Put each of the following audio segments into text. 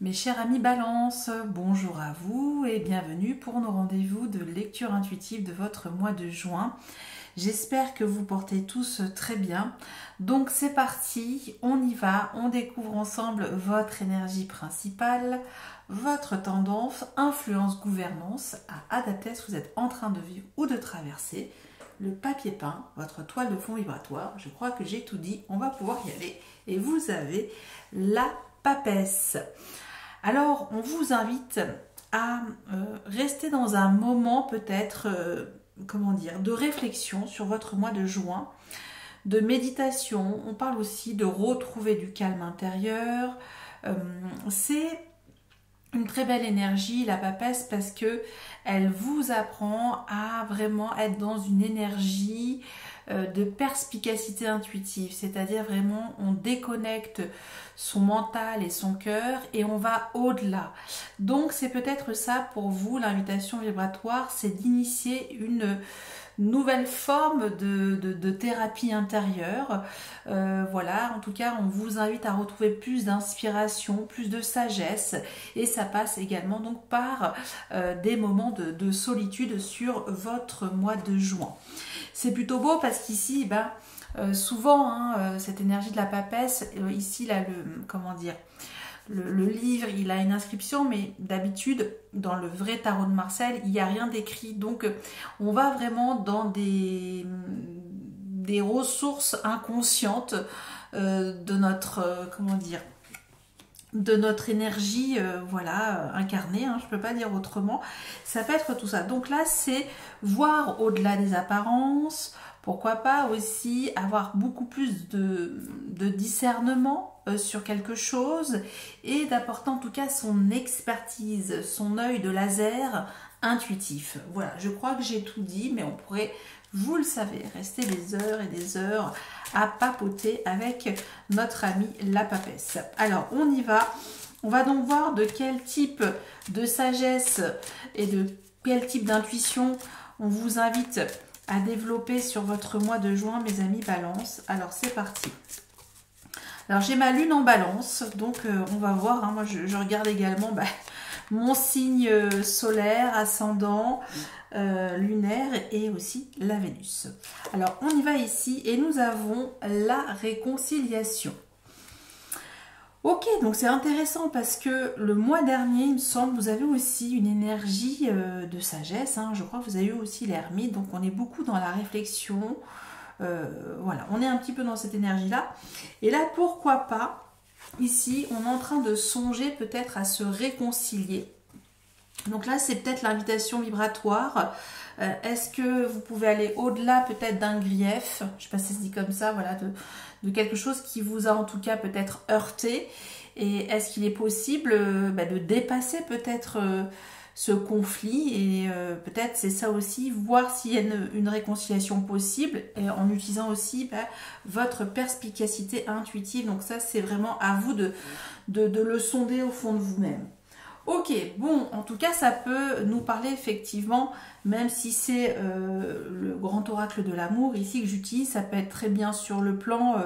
Mes chers amis Balance, bonjour à vous et bienvenue pour nos rendez-vous de lecture intuitive de votre mois de juin. J'espère que vous portez tous très bien. Donc c'est parti, on y va, on découvre ensemble votre énergie principale, votre tendance, influence, gouvernance à adapter ce que vous êtes en train de vivre ou de traverser. Le papier peint, votre toile de fond vibratoire, je crois que j'ai tout dit, on va pouvoir y aller. Et vous avez la papesse. Alors, on vous invite à rester dans un moment peut-être, de réflexion sur votre mois de juin, de méditation. On parle aussi de retrouver du calme intérieur. C'est une très belle énergie, la papesse, parce que elle vous apprend à vraiment être dans une énergie de perspicacité intuitive, c'est-à-dire vraiment on déconnecte son mental et son cœur et on va au-delà. Donc c'est peut-être ça pour vous, l'invitation vibratoire, c'est d'initier une nouvelle forme de thérapie intérieure. Voilà, en tout cas, on vous invite à retrouver plus d'inspiration, plus de sagesse, et ça passe également donc par des moments de solitude sur votre mois de juin. C'est plutôt beau parce qu'ici, souvent, cette énergie de la papesse, ici, là, le livre, il a une inscription, mais d'habitude, dans le vrai tarot de Marseille, il n'y a rien d'écrit. Donc, on va vraiment dans des ressources inconscientes de notre, de notre énergie, incarnée, je ne peux pas dire autrement. Ça peut être tout ça. Donc là, c'est voir au-delà des apparences. Pourquoi pas aussi avoir beaucoup plus de discernement sur quelque chose et d'apporter en tout cas son expertise, son œil de laser intuitif. Voilà, je crois que j'ai tout dit, mais on pourrait, vous le savez, rester des heures et des heures à papoter avec notre amie la papesse. Alors, on y va. On va donc voir de quel type de sagesse et de quel type d'intuition on vous invite à développer sur votre mois de juin, mes amis Balance. Alors, c'est parti. Alors, j'ai ma lune en Balance, donc on va voir. Moi, je regarde également mon signe solaire, ascendant, lunaire et aussi la Vénus. Alors, on y va ici et nous avons la réconciliation. Ok, donc c'est intéressant parce que le mois dernier, il me semble, vous avez aussi une énergie de sagesse. Je crois que vous avez eu aussi l'ermite, donc on est beaucoup dans la réflexion. Voilà, on est un petit peu dans cette énergie-là. Et là, pourquoi pas, ici, on est en train de songer peut-être à se réconcilier. Donc là, c'est peut-être l'invitation vibratoire. Est-ce que vous pouvez aller au-delà peut-être d'un grief, je ne sais pas si ça se dit comme ça, voilà, de quelque chose qui vous a en tout cas peut-être heurté. Et est-ce qu'il est possible de dépasser peut-être ce conflit et peut-être c'est ça aussi, voir s'il y a une réconciliation possible et en utilisant aussi votre perspicacité intuitive. Donc ça, c'est vraiment à vous de le sonder au fond de vous-même. Ok, bon, en tout cas, ça peut nous parler effectivement, même si c'est le grand oracle de l'amour ici que j'utilise, ça peut être très bien sur le plan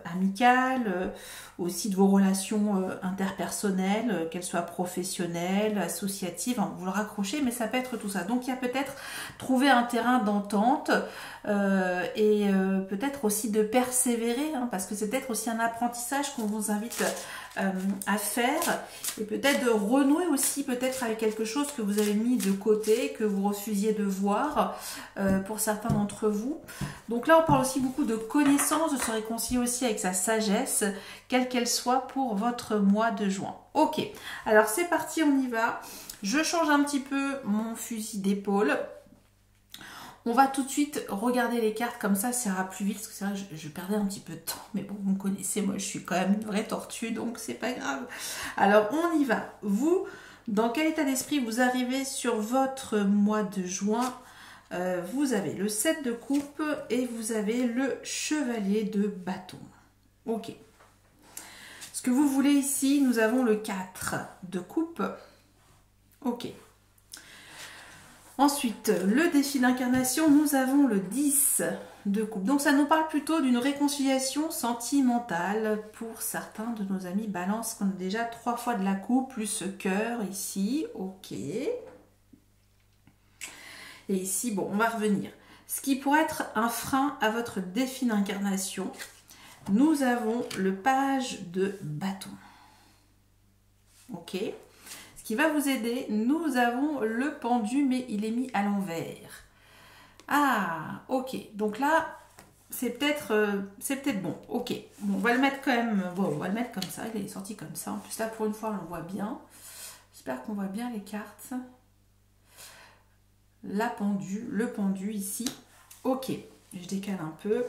amical, aussi de vos relations interpersonnelles, qu'elles soient professionnelles, associatives, vous le raccrochez, mais ça peut être tout ça. Donc, il y a peut-être trouver un terrain d'entente et peut-être aussi de persévérer, parce que c'est peut-être aussi un apprentissage qu'on vous invite à faire et peut-être de renouer aussi peut-être avec quelque chose que vous avez mis de côté, que vous refusiez de voir pour certains d'entre vous. Donc là, on parle aussi beaucoup de connaissance, de se réconcilier aussi avec sa sagesse, quelle qu'elle soit pour votre mois de juin. Ok, alors c'est parti, on y va. Je change un petit peu mon fusil d'épaule. On va tout de suite regarder les cartes, comme ça ira plus vite, parce que c'est vrai que je perdais un petit peu de temps, mais bon, vous me connaissez, moi je suis quand même une vraie tortue, donc c'est pas grave. Alors on y va. Vous, dans quel état d'esprit vous arrivez sur votre mois de juin? Vous avez le 7 de coupe et vous avez le chevalier de bâton. Ok. Ce que vous voulez ici, nous avons le 4 de coupe. Ok. Ensuite, le défi d'incarnation, nous avons le 10 de coupe. Donc ça nous parle plutôt d'une réconciliation sentimentale pour certains de nos amis Balance, qu'on a déjà 3 fois de la coupe, plus ce cœur ici, ok. Et ici, bon, on va revenir. Ce qui pourrait être un frein à votre défi d'incarnation, nous avons le page de bâton. Ok. Ce qui va vous aider, nous avons le pendu, mais il est mis à l'envers. Ah, ok. Donc là, c'est peut-être bon. Ok. Bon, on va le mettre quand même. Bon, on va le mettre comme ça. Il est sorti comme ça. En plus, là, pour une fois, on le voit bien. J'espère qu'on voit bien les cartes. La pendue, le pendu ici. Ok. Je décale un peu.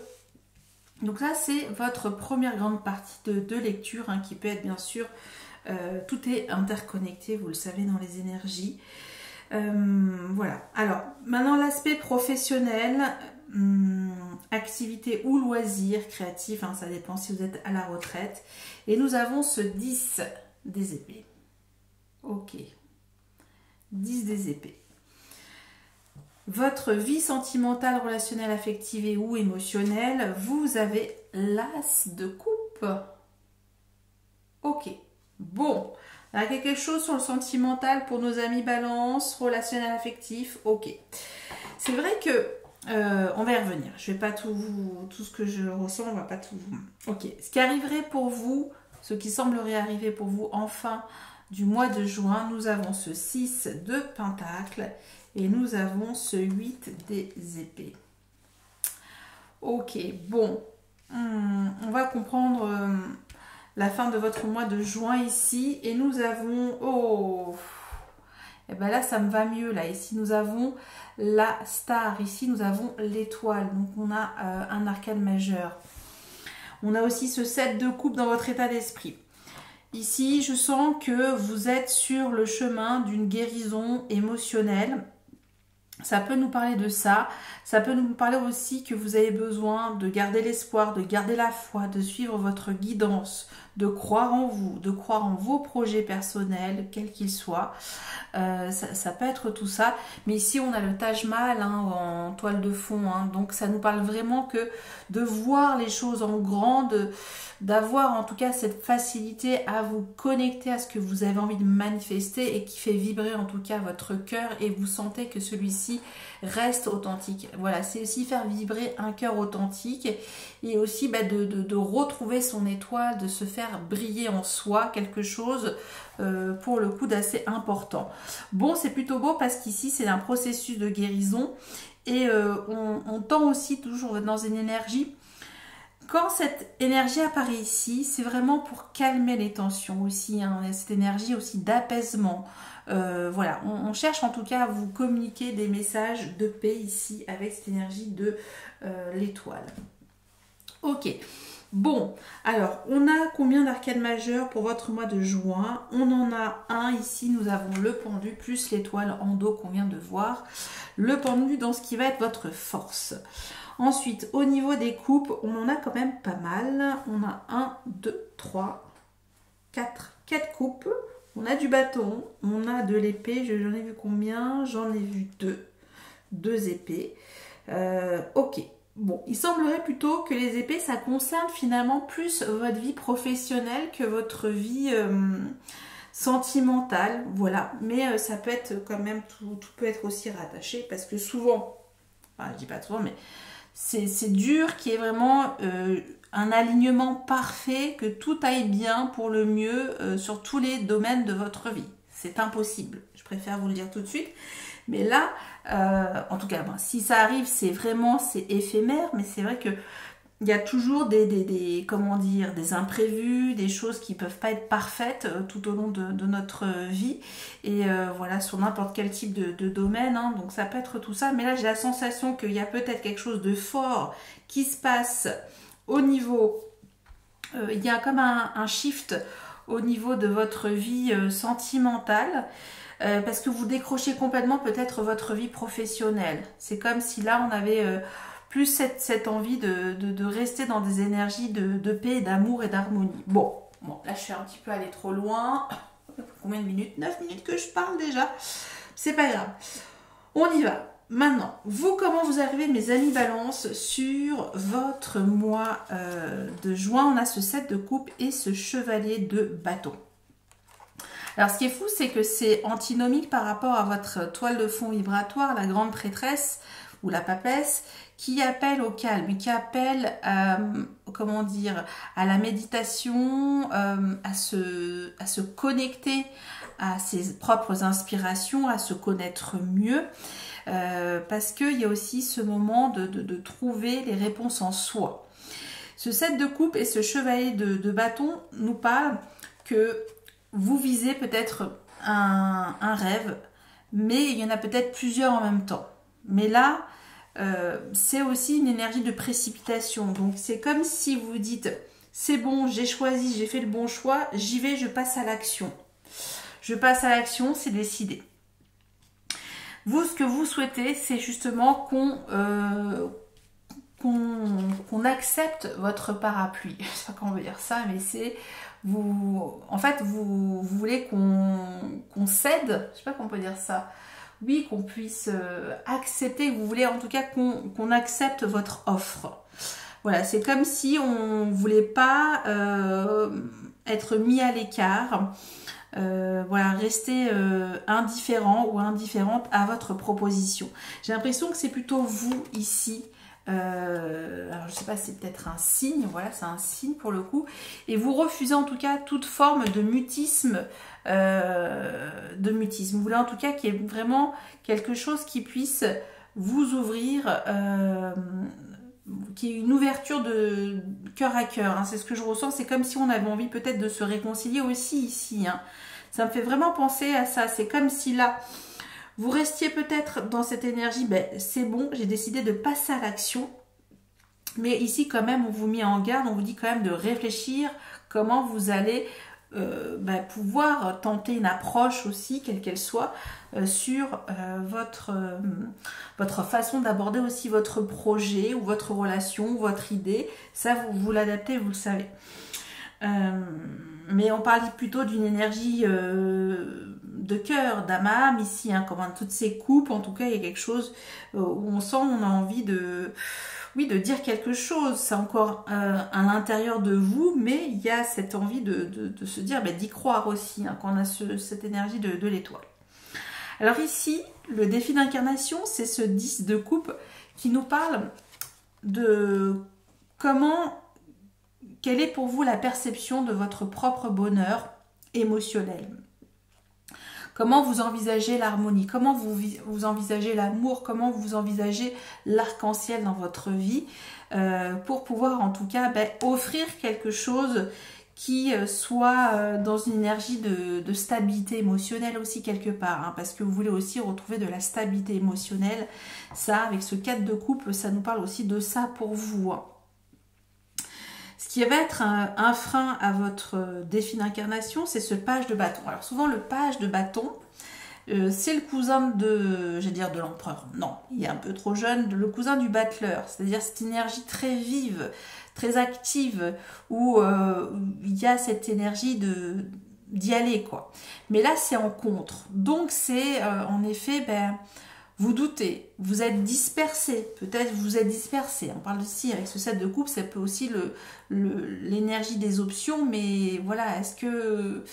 Donc là, c'est votre première grande partie de lecture, hein, qui peut être bien sûr... tout est interconnecté, vous le savez, dans les énergies. Voilà. Alors, maintenant, l'aspect professionnel, activité ou loisir, créatif, hein, ça dépend si vous êtes à la retraite. Et nous avons ce 10 des épées. Ok. 10 des épées. Votre vie sentimentale, relationnelle, affective et ou émotionnelle, vous avez l'as de coupe. Ok. Bon, il y a quelque chose sur le sentimental pour nos amis Balance, relationnel, affectif, ok. C'est vrai que, on va y revenir, je vais pas tout ce que je ressens, on va pas tout... Ok, ce qui arriverait pour vous, ce qui semblerait arriver pour vous en fin du mois de juin, nous avons ce 6 de Pentacles et nous avons ce 8 des épées. Ok, bon, on va comprendre... la fin de votre mois de juin ici. Et nous avons... Oh, et ben là, ça me va mieux. Là, ici, nous avons la star. Ici, nous avons l'étoile. Donc, on a un arcane majeur. On a aussi ce 7 de coupe dans votre état d'esprit. Ici, je sens que vous êtes sur le chemin d'une guérison émotionnelle. Ça peut nous parler de ça. Ça peut nous parler aussi que vous avez besoin de garder l'espoir, de garder la foi, de suivre votre guidance, de croire en vous, de croire en vos projets personnels, quels qu'ils soient. Ça peut être tout ça. Mais ici, on a le Taj Mahal, hein, en toile de fond. Hein, donc, ça nous parle vraiment que de voir les choses en grand, d'avoir en tout cas cette facilité à vous connecter à ce que vous avez envie de manifester et qui fait vibrer en tout cas votre cœur et vous sentez que celui-ci reste authentique. Voilà, c'est aussi faire vibrer un cœur authentique et aussi de retrouver son étoile, de se faire briller en soi quelque chose pour le coup d'assez important. Bon, c'est plutôt beau parce qu'ici c'est un processus de guérison et on tend aussi toujours dans une énergie. Quand cette énergie apparaît ici, c'est vraiment pour calmer les tensions aussi, hein, cette énergie aussi d'apaisement. Voilà, on cherche en tout cas à vous communiquer des messages de paix ici avec cette énergie de l'étoile. Ok, bon, alors on a combien d'arcanes majeures pour votre mois de juin? On en a un ici, nous avons le pendu plus l'étoile en dos qu'on vient de voir. Le pendu dans ce qui va être votre force. Ensuite, au niveau des coupes, on en a quand même pas mal. On a 1, 2, 3, 4 coupes. On a du bâton, on a de l'épée. J'en ai vu combien? J'en ai vu 2. 2 épées. Ok. Bon, il semblerait plutôt que les épées, ça concerne finalement plus votre vie professionnelle que votre vie sentimentale. Voilà. Mais ça peut être quand même, tout peut être aussi rattaché parce que souvent, enfin, je dis pas souvent, mais c'est dur qu'il y ait vraiment un alignement parfait, que tout aille bien pour le mieux sur tous les domaines de votre vie. C'est impossible, je préfère vous le dire tout de suite. Mais là, en tout cas, si ça arrive, c'est éphémère, mais c'est vrai que il y a toujours comment dire, des imprévus, des choses qui ne peuvent pas être parfaites tout au long de notre vie. Et voilà, sur n'importe quel type de domaine. Hein, donc ça peut être tout ça. Mais là, j'ai la sensation qu'il y a peut-être quelque chose de fort qui se passe au niveau... il y a comme un shift au niveau de votre vie sentimentale. Parce que vous décrochez complètement peut-être votre vie professionnelle. C'est comme si là, on avait... plus cette envie de rester dans des énergies de paix, d'amour et d'harmonie. Bon, là je suis un petit peu allée trop loin. Combien de minutes? 9 minutes que je parle déjà. C'est pas grave. On y va. Maintenant, vous, comment vous arrivez, mes amis Balance, sur votre mois de juin? On a ce 7 de coupe et ce chevalier de bâton. Alors, ce qui est fou, c'est que c'est antinomique par rapport à votre toile de fond vibratoire, la grande prêtresse ou la papesse, qui appelle au calme, qui appelle à, comment dire, à la méditation, à se connecter à ses propres inspirations, à se connaître mieux, parce qu'il y a aussi ce moment de trouver les réponses en soi. Ce 7 de coupe et ce chevalier de bâton nous parlent que vous visez peut-être un rêve, mais il y en a peut-être plusieurs en même temps. Mais là, c'est aussi une énergie de précipitation. Donc c'est comme si vous dites, c'est bon, j'ai choisi, j'ai fait le bon choix, j'y vais, je passe à l'action. Je passe à l'action, c'est décidé. Vous, ce que vous souhaitez, c'est justement qu'on accepte votre parapluie. Je sais pas comment on veut dire ça, mais c'est vous. En fait, vous voulez qu'on cède. Je sais pas comment on peut dire ça. Oui, qu'on puisse accepter. Vous voulez en tout cas qu'on accepte votre offre. Voilà, c'est comme si on voulait pas être mis à l'écart. Voilà, rester indifférent ou indifférente à votre proposition. J'ai l'impression que c'est plutôt vous ici. Alors je sais pas, c'est peut-être un signe, voilà, c'est un signe pour le coup. Et vous refusez en tout cas toute forme de mutisme. Vous voulez en tout cas qu'il y ait vraiment quelque chose qui puisse vous ouvrir, qui est une ouverture de cœur à cœur. Hein. C'est ce que je ressens, c'est comme si on avait envie peut-être de se réconcilier aussi ici. Hein. Ça me fait vraiment penser à ça. C'est comme si là, vous restiez peut-être dans cette énergie, ben, c'est bon, j'ai décidé de passer à l'action. Mais ici, quand même, on vous met en garde, on vous dit quand même de réfléchir comment vous allez pouvoir tenter une approche aussi, quelle qu'elle soit, sur votre façon d'aborder aussi votre projet ou votre relation, ou votre idée. Ça, vous l'adaptez, vous le savez. Mais on parle plutôt d'une énergie de cœur, d'âme à âme ici, hein, comme toutes ces coupes. En tout cas, il y a quelque chose où on sent, on a envie de dire quelque chose. C'est encore à l'intérieur de vous, mais il y a cette envie de se dire, d'y croire aussi, hein, quand on a cette énergie de l'étoile. Alors ici, le défi d'incarnation, c'est ce 10 de coupe qui nous parle de quelle est pour vous la perception de votre propre bonheur émotionnel. Comment vous envisagez l'harmonie, comment vous envisagez l'amour, comment vous envisagez l'arc-en-ciel dans votre vie, pour pouvoir en tout cas offrir quelque chose qui soit dans une énergie de stabilité émotionnelle aussi quelque part, hein, parce que vous voulez aussi retrouver de la stabilité émotionnelle. Ça, avec ce 4 de coupe, ça nous parle aussi de ça pour vous. Hein. Ce qui va être un frein à votre défi d'incarnation, c'est ce page de bâton. Alors souvent le page de bâton, c'est le cousin de l'empereur. Non, il est un peu trop jeune, le cousin du battleur. C'est-à-dire cette énergie très vive, très active, où il y a cette énergie d'y aller, quoi. Mais là, c'est en contre. Donc c'est en effet, vous doutez, vous êtes dispersé, peut-être vous êtes dispersé. On parle aussi avec ce 7 de coupe, ça peut aussi l'énergie des options, mais voilà, est-ce qu'il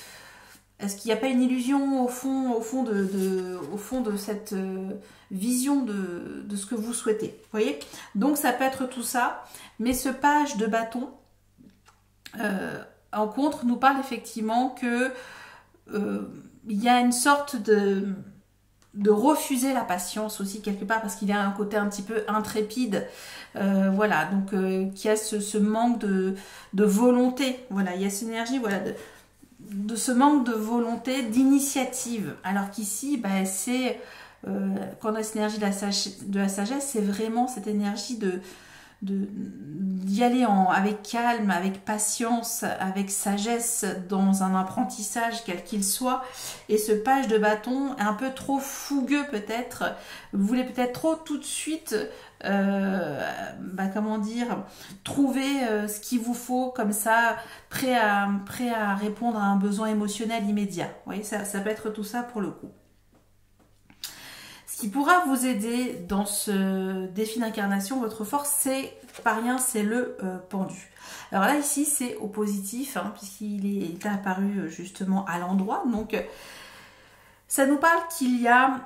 n'y a pas une illusion au fond de cette vision de ce que vous souhaitez, vous voyez? Donc ça peut être tout ça, mais ce page de bâton, en contre, nous parle effectivement que il y a une sorte de refuser la patience aussi quelque part, parce qu'il y a un côté un petit peu intrépide, voilà, donc qui a ce manque de volonté, voilà, il y a cette énergie, voilà, de ce manque de volonté, d'initiative, alors qu'ici, c'est quand on a cette énergie de la sagesse, c'est vraiment cette énergie d'y aller avec calme, avec patience, avec sagesse dans un apprentissage quel qu'il soit. Et ce page de bâton est un peu trop fougueux peut-être. Vous voulez peut-être trop tout de suite, trouver ce qu'il vous faut comme ça, prêt à répondre à un besoin émotionnel immédiat. Vous voyez, ça peut être tout ça pour le coup. Ce qui pourra vous aider dans ce défi d'incarnation, votre force, c'est pas rien, c'est le pendu. Alors là, ici, c'est au positif, hein, puisqu'il est apparu justement à l'endroit. Donc, ça nous parle qu'il y a,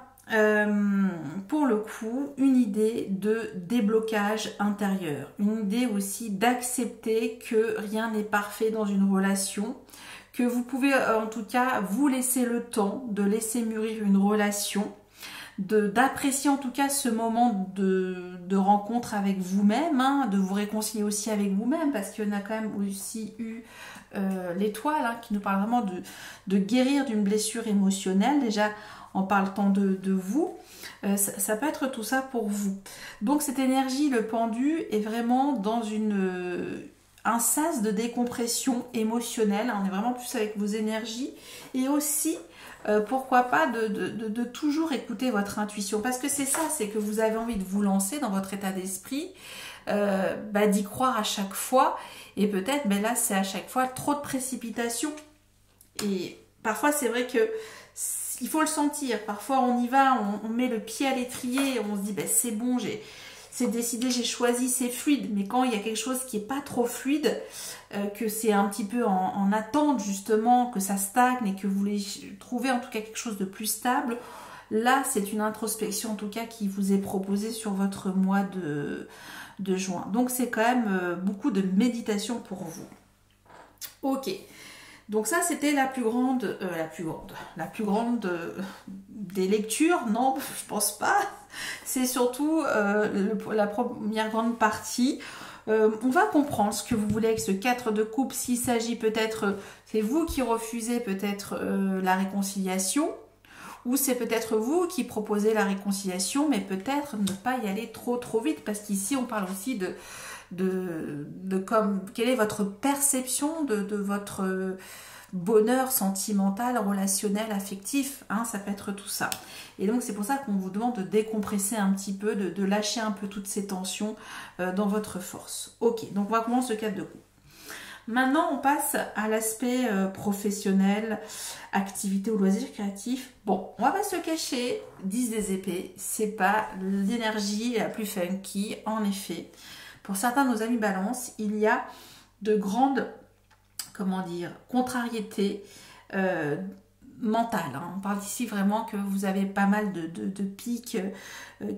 pour le coup, une idée de déblocage intérieur. Une idée aussi d'accepter que rien n'est parfait dans une relation, que vous pouvez en tout cas vous laisser le temps de laisser mûrir une relation, d'apprécier en tout cas ce moment de rencontre avec vous-même, hein, de vous réconcilier aussi avec vous-même, parce qu'il y en a quand même aussi eu l'étoile, hein, qui nous parle vraiment de guérir d'une blessure émotionnelle, déjà en parlant de vous. Ça peut être tout ça pour vous. Donc cette énergie, le pendu, est vraiment dans un sas de décompression émotionnelle. On est vraiment plus avec vos énergies. Et aussi, pourquoi pas, de toujours écouter votre intuition. Parce que c'est ça, c'est que vous avez envie de vous lancer dans votre état d'esprit, d'y croire à chaque fois. Et peut-être, là, c'est à chaque fois trop de précipitation. Et parfois, c'est vrai que il faut le sentir. Parfois, on y va, on met le pied à l'étrier, on se dit, c'est bon, c'est décidé, j'ai choisi, c'est fluide. Mais quand il y a quelque chose qui n'est pas trop fluide, que c'est un petit peu en attente justement, que ça stagne et que vous voulez trouver en tout cas quelque chose de plus stable, là c'est une introspection en tout cas qui vous est proposée sur votre mois de juin. Donc c'est quand même beaucoup de méditation pour vous. Ok. Donc ça, c'était la plus grande des lectures. Non, je pense pas. C'est surtout la première grande partie. On va comprendre ce que vous voulez avec ce 4 de coupe. S'il s'agit peut-être, c'est vous qui refusez peut-être la réconciliation, ou c'est peut-être vous qui proposez la réconciliation, mais peut-être ne pas y aller trop vite, parce qu'ici on parle aussi quelle est votre perception de votre bonheur sentimental, relationnel, affectif, hein, ça peut être tout ça. Et donc c'est pour ça qu'on vous demande de décompresser un petit peu, de lâcher un peu toutes ces tensions dans votre force. Ok, donc on va commencer le 4 de coupe. Maintenant on passe à l'aspect professionnel, activité ou loisir créatif. Bon, on va pas se le cacher, 10 des épées, c'est pas l'énergie la plus funky, en effet. Pour certains de nos amis balance, il y a de grandes, contrariétés mentales. Hein. On parle ici vraiment que vous avez pas mal de pics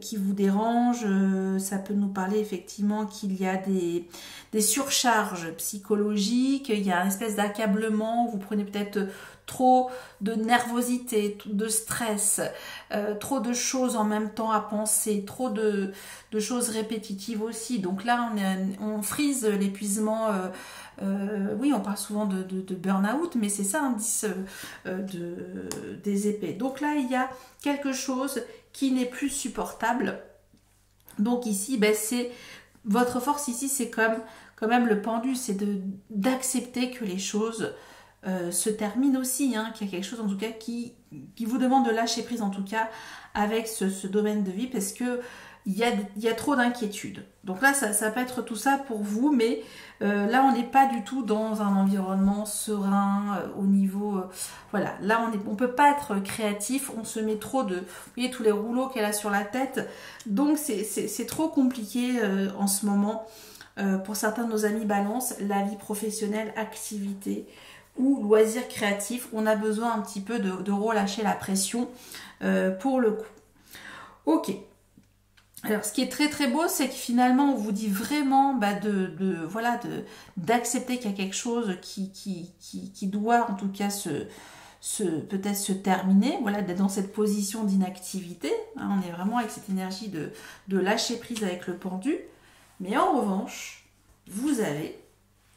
qui vous dérangent. Ça peut nous parler effectivement qu'il y a des surcharges psychologiques, il y a une espèce d'accablement, vous prenez peut-être trop de nervosité, de stress, trop de choses en même temps à penser, trop de choses répétitives aussi. Donc là, on frise l'épuisement. Oui, on parle souvent de burn-out, mais c'est ça l'indice des épées. Donc là, il y a quelque chose qui n'est plus supportable. Donc ici, c'est votre force ici, c'est quand même le pendu, c'est d'accepter que les choses se terminent aussi, hein, qu'il y a quelque chose en tout cas qui vous demande de lâcher prise en tout cas avec ce domaine de vie, parce que il y a trop d'inquiétudes. Donc là, ça peut être tout ça pour vous, mais là, on n'est pas du tout dans un environnement serein au niveau... voilà, là, on peut pas être créatif, on se met trop vous voyez, tous les rouleaux qu'elle a sur la tête. Donc, c'est trop compliqué en ce moment. Pour certains de nos amis balance, la vie professionnelle, activité ou loisirs créatifs, on a besoin un petit peu de relâcher la pression pour le coup. Ok. Alors, ce qui est très très beau, c'est que finalement, on vous dit vraiment d'accepter qu'il y a quelque chose qui doit en tout cas peut-être se terminer, voilà, d'être dans cette position d'inactivité. Hein, on est vraiment avec cette énergie de lâcher prise avec le pendu. Mais en revanche, vous avez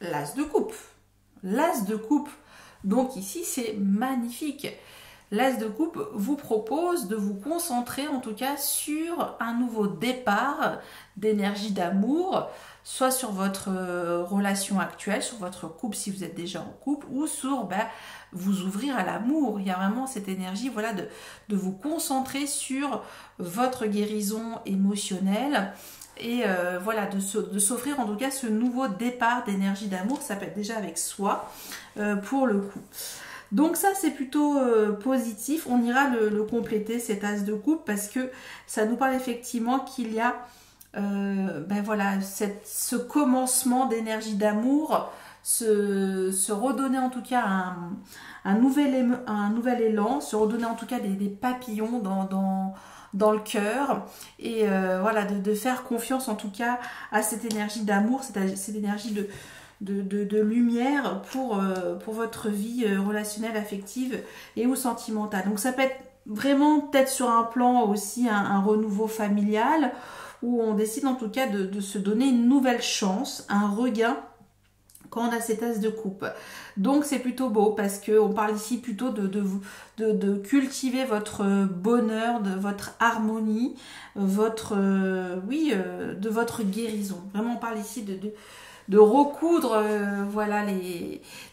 l'as de coupe. L'as de coupe, donc ici, c'est magnifique. L'as de coupe vous propose de vous concentrer en tout cas sur un nouveau départ d'énergie d'amour, soit sur votre relation actuelle, sur votre couple si vous êtes déjà en couple, ou sur vous ouvrir à l'amour. Il y a vraiment cette énergie de vous concentrer sur votre guérison émotionnelle et de s'offrir en tout cas ce nouveau départ d'énergie d'amour. Ça peut être déjà avec soi pour le coup. Donc ça, c'est plutôt positif. On ira le compléter, cet as de coupe, parce que ça nous parle effectivement qu'il y a ben voilà, ce commencement d'énergie d'amour, se redonner en tout cas un nouvel élan, se redonner en tout cas des papillons dans le cœur, et voilà, de faire confiance en tout cas à cette énergie d'amour, cette énergie de lumière pour votre vie relationnelle, affective et ou sentimentale. Donc ça peut être vraiment peut-être sur un plan aussi un renouveau familial, où on décide en tout cas de se donner une nouvelle chance, un regain quand on a cet as de coupe. Donc c'est plutôt beau, parce qu'on parle ici plutôt de cultiver votre bonheur, de votre harmonie, de votre guérison. Vraiment, on parle ici de recoudre voilà,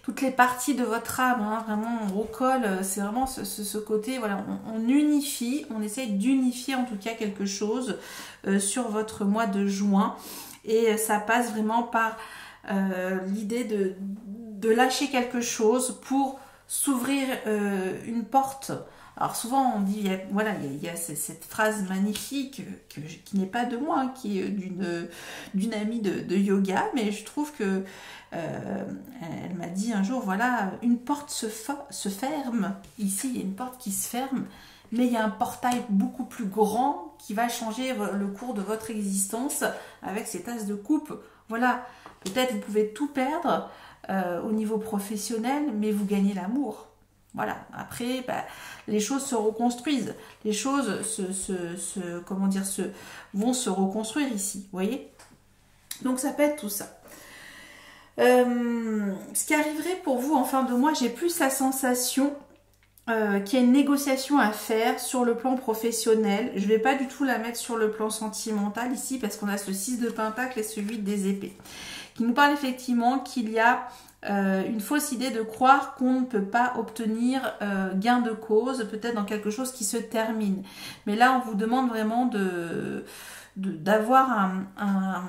toutes les parties de votre âme, hein. Vraiment on recolle, c'est vraiment ce côté, voilà, on unifie, on essaye d'unifier en tout cas quelque chose sur votre mois de juin, et ça passe vraiment par l'idée de lâcher quelque chose pour s'ouvrir une porte. Alors souvent on dit, voilà, il y a cette phrase magnifique qui n'est pas de moi, hein, qui est d'une amie de yoga, mais je trouve que elle m'a dit un jour, voilà, une porte se ferme, ici il y a une porte qui se ferme, mais il y a un portail beaucoup plus grand qui va changer le cours de votre existence avec ces tasses de coupe. Voilà, peut-être vous pouvez tout perdre au niveau professionnel, mais vous gagnez l'amour. Voilà, après, bah, les choses se reconstruisent, les choses vont se reconstruire ici, vous voyez. Donc ça peut être tout ça. Ce qui arriverait pour vous en fin de mois, j'ai plus la sensation qu'il y a une négociation à faire sur le plan professionnel. Je ne vais pas du tout la mettre sur le plan sentimental ici, parce qu'on a ce 6 de Pentacle et ce 8 des épées, qui nous parle effectivement qu'il y a une fausse idée de croire qu'on ne peut pas obtenir gain de cause, peut-être dans quelque chose qui se termine. Mais là, on vous demande vraiment d'avoir un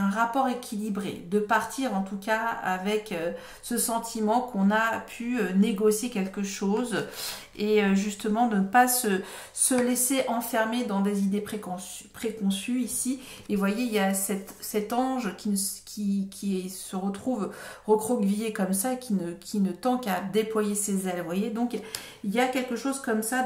rapport équilibré, de partir en tout cas avec ce sentiment qu'on a pu négocier quelque chose, et justement de ne pas se laisser enfermer dans des idées préconçues ici. Et vous voyez, il y a cet ange qui se retrouve recroquevillé comme ça, qui ne tend qu'à déployer ses ailes, vous voyez. Donc il y a quelque chose comme ça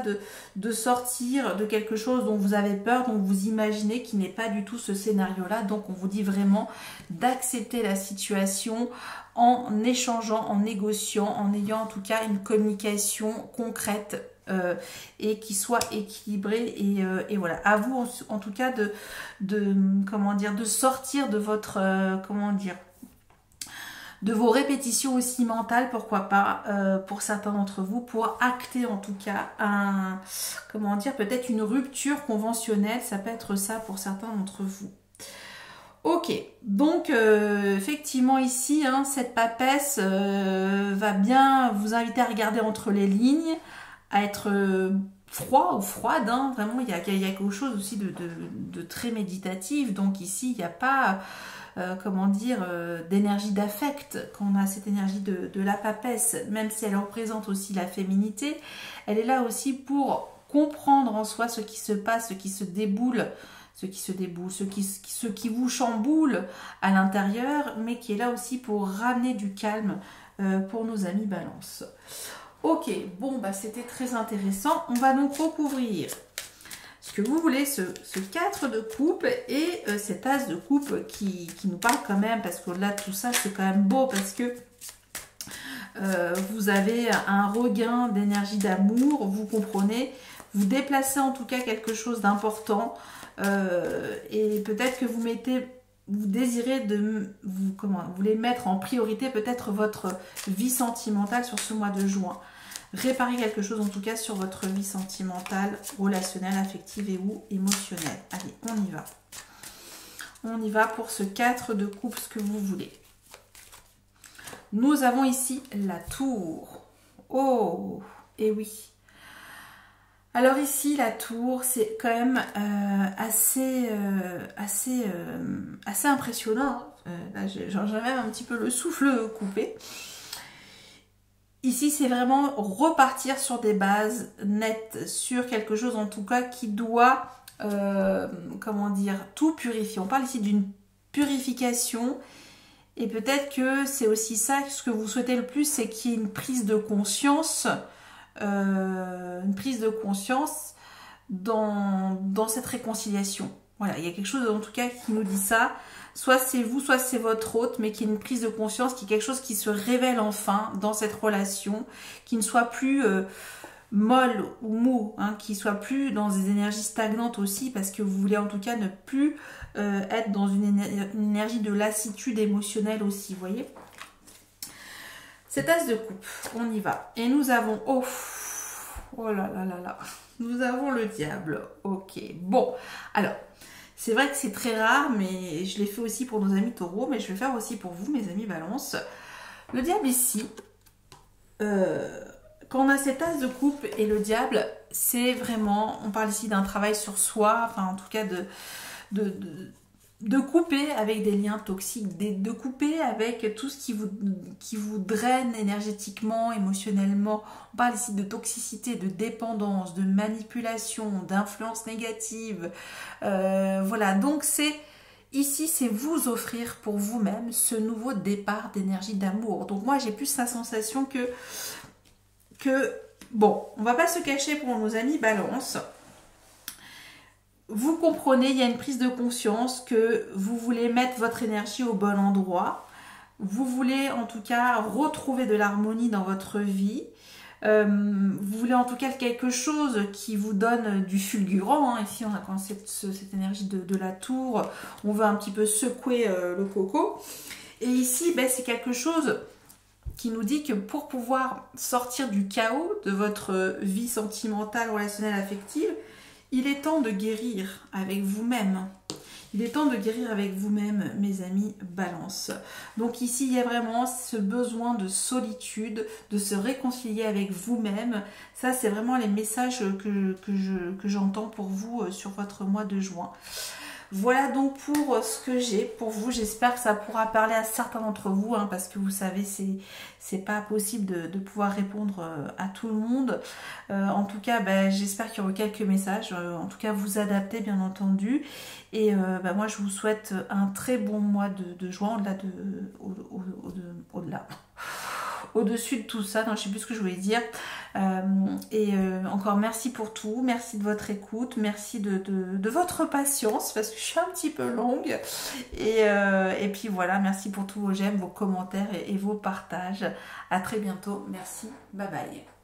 de sortir de quelque chose dont vous avez peur, dont vous imaginez, qui n'est pas du tout ce scénario-là. Donc on vous dit vraiment d'accepter la situation en échangeant, en négociant, en ayant en tout cas une communication concrète et qui soit équilibrée, et voilà, à vous en tout cas de sortir de votre de vos répétitions aussi mentales, pourquoi pas, pour certains d'entre vous, pour acter en tout cas peut-être une rupture conventionnelle. Ça peut être ça pour certains d'entre vous. Ok, donc effectivement ici, hein, cette papesse va bien vous inviter à regarder entre les lignes, à être froid ou froide, hein. Vraiment il y a quelque chose aussi de très méditatif. Donc ici il n'y a pas d'énergie d'affect. Quand on a cette énergie de la papesse, même si elle représente aussi la féminité, elle est là aussi pour comprendre en soi ce qui se passe, ce qui vous chamboule à l'intérieur, mais qui est là aussi pour ramener du calme pour nos amis Balance. Ok, bon, bah c'était très intéressant. On va donc recouvrir ce que vous voulez, ce 4 de coupe et cet as de coupe qui nous parle quand même, parce qu'au-delà de tout ça, c'est quand même beau, parce que vous avez un regain d'énergie d'amour, vous comprenez, vous déplacez en tout cas quelque chose d'important, et peut-être que vous désirez vous voulez mettre en priorité peut-être votre vie sentimentale sur ce mois de juin. Réparer quelque chose en tout cas sur votre vie sentimentale, relationnelle, affective et ou émotionnelle. Allez, on y va. On y va pour ce 4 de coupe, ce que vous voulez. Nous avons ici la tour. Oh, et oui. Alors ici, la tour, c'est quand même assez impressionnant. Là, j'ai même un petit peu le souffle coupé. ici, c'est vraiment repartir sur des bases nettes, sur quelque chose en tout cas qui doit, comment dire, tout purifier. On parle ici d'une purification et peut-être que c'est aussi ça, ce que vous souhaitez le plus, c'est qu'il y ait une prise de conscience, dans cette réconciliation. Voilà, il y a quelque chose en tout cas qui nous dit ça. Soit c'est vous, soit c'est votre hôte, mais qu'il y ait une prise de conscience, qu'il y ait quelque chose qui se révèle enfin dans cette relation, qui ne soit plus molle ou mou, hein, qui soit plus dans des énergies stagnantes aussi, parce que vous voulez en tout cas ne plus être dans une énergie de lassitude émotionnelle aussi, vous voyez. Cet as de coupe, on y va. Et nous avons, oh là là là là, nous avons le diable. Ok, bon, alors, c'est vrai que c'est très rare, mais je l'ai fait aussi pour nos amis taureaux, mais je vais faire aussi pour vous, mes amis balance. Le diable ici, quand on a cet as de coupe et le diable, c'est vraiment, on parle ici d'un travail sur soi, enfin en tout cas de couper avec des liens toxiques, de couper avec tout ce qui vous draine énergétiquement, émotionnellement. On parle ici de toxicité, de dépendance, de manipulation, d'influence négative. Voilà, donc ici, c'est vous offrir pour vous-même ce nouveau départ d'énergie d'amour. Donc moi, j'ai plus la sensation que bon, on va pas se cacher pour nos amis balance. Vous comprenez, il y a une prise de conscience que vous voulez mettre votre énergie au bon endroit. Vous voulez en tout cas retrouver de l'harmonie dans votre vie. Vous voulez en tout cas quelque chose qui vous donne du fulgurant. Hein. Ici, on a quand cette énergie de la tour. On veut un petit peu secouer le coco. Et ici, ben, c'est quelque chose qui nous dit que pour pouvoir sortir du chaos de votre vie sentimentale, relationnelle, affective, il est temps de guérir avec vous-même. Il est temps de guérir avec vous-même, mes amis balance. Donc ici, il y a vraiment ce besoin de solitude, de se réconcilier avec vous-même. Ça, c'est vraiment les messages que j'entends pour vous sur votre mois de juin. Voilà donc pour ce que j'ai pour vous. J'espère que ça pourra parler à certains d'entre vous, hein, parce que vous savez, c'est pas possible de pouvoir répondre à tout le monde. En tout cas, ben, j'espère qu'il y aura quelques messages. En tout cas, vous adaptez, bien entendu. Et ben, moi, je vous souhaite un très bon mois de juin, au-dessus de tout ça, non, je sais plus ce que je voulais dire. Encore merci pour tout, merci de votre écoute, merci de votre patience, parce que je suis un petit peu longue. Et puis voilà, merci pour tous vos j'aime, vos commentaires et vos partages. À très bientôt, merci, bye bye.